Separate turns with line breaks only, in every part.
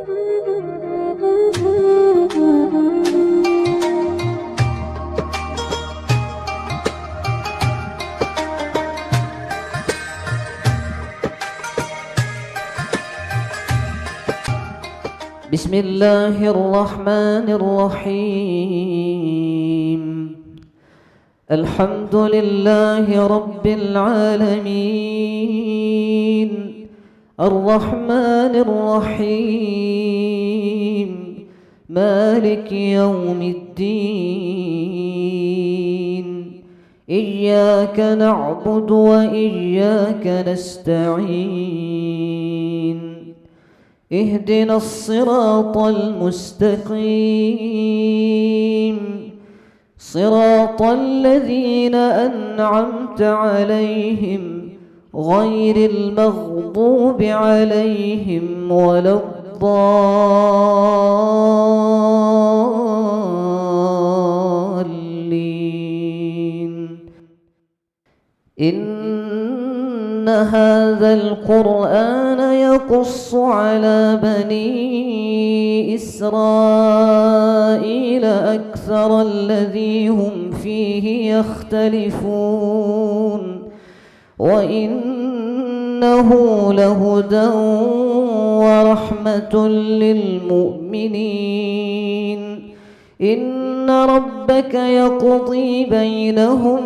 بسم الله الرحمن الرحيم. الحمد لله رب العالمين، الرحمن الرحيم، مالك يوم الدين. إياك نعبد وإياك نستعين. اهدنا الصراط المستقيم، صراط الذين أنعمت عليهم غير المغضوب عليهم ولا الضالين. إن هذا القرآن يقص على بني إسرائيل أكثر الذي هم فيه يختلفون، وإنه لهدى ورحمة للمؤمنين. إن ربك يقضي بينهم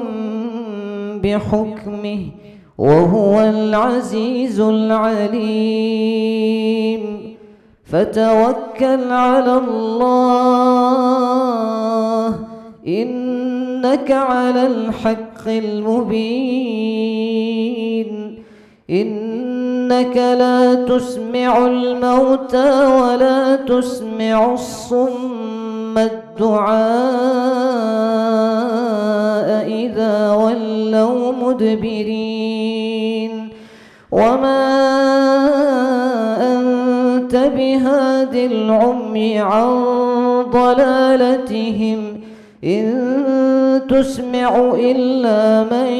بحكمه وهو العزيز العليم. فتوكل على الله، إنك على الحق المبين. إنك لا تسمع الموتى ولا تسمع الصم الدعاء إذا ولوا مدبرين. وما أنت بهاد العمي عن ضلالتهم، إن تسمع إلا من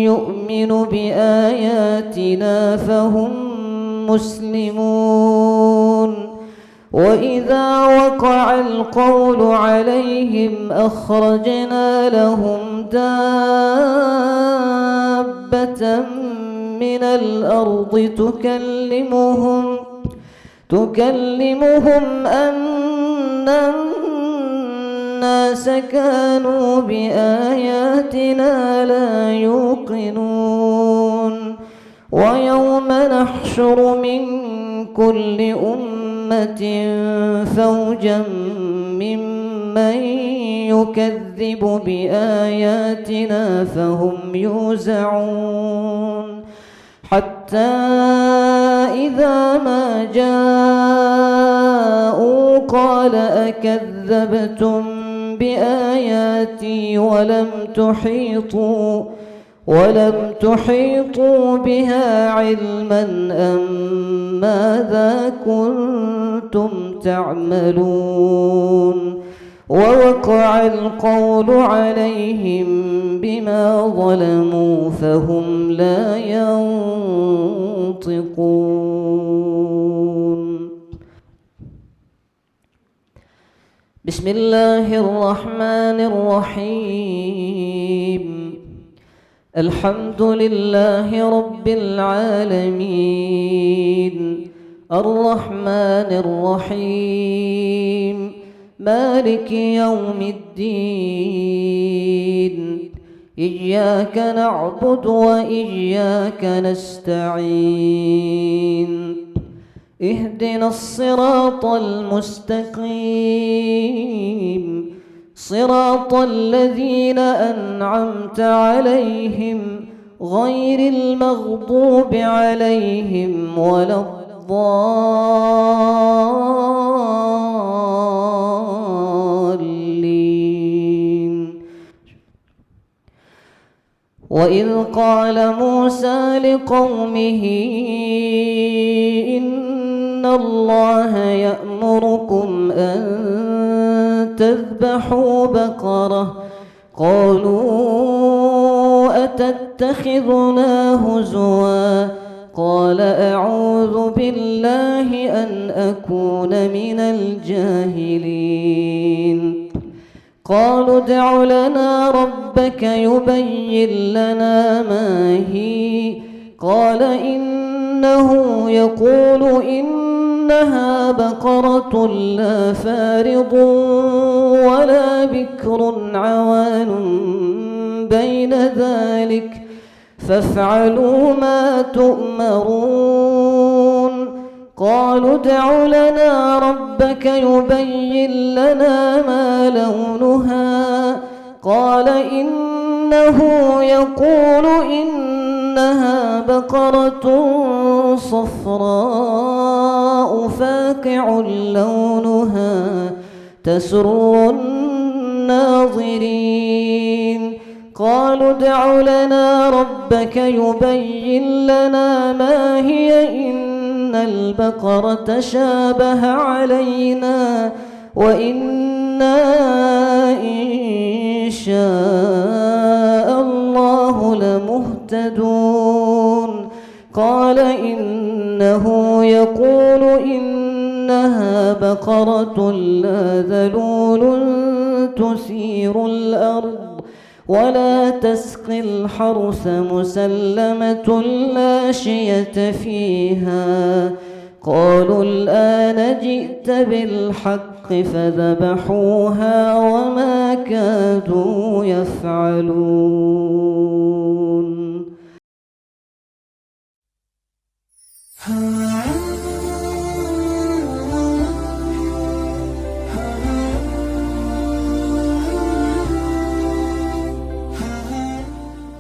يؤمن بآياتنا فهم مسلمون. وإذا وقع القول عليهم أخرجنا لهم دابة من الأرض تكلمهم أن الناس كانوا بآياتنا لا يوقنون. ويوم نحشر من كل أمة فوجا ممن يكذب بآياتنا فهم يوزعون. حتى إذا ما جاءوا قال أكذبتم بآياتي ولم تحيطوا بها علما أم ماذا كنتم تعملون. ووقع القول عليهم بما ظلموا فهم لا ينطقون. بسم الله الرحمن الرحيم. الحمد لله رب العالمين، الرحمن الرحيم، مالك يوم الدين. إياك نعبد وإياك نستعين. اهدنا الصراط المستقيم، صراط الذين أنعمت عليهم غير المغضوب عليهم ولا الضالين. وإذ قال موسى لقومه إن الله يأمركم أن تذبحوا بقرة. قالوا أتتخذنا هزوا قال أعوذ بالله أن أكون من الجاهلين قالوا ادع لنا ربك يبين لنا ما هي قال إنه يقول إنها بقرة لا فارض ولا بكر عوان بين ذلك فافعلوا ما تؤمرون قالوا ادع لنا ربك يبين لنا ما لونها قال إنه يقول إنها بقرة صفراء فاقع لونها تسر الناظرين قالوا ادع لنا ربك يبين لنا ما هي إن البقرة شابه علينا وإنا إن شاء الله لمهتدون قال إنه يقول إنها بقرة لا ذلول تثير الأرض ولا تسقي الحرث مسلمة لا شية فيها قالوا الآن جئت بالحق فذبحوها وما كادوا يفعلون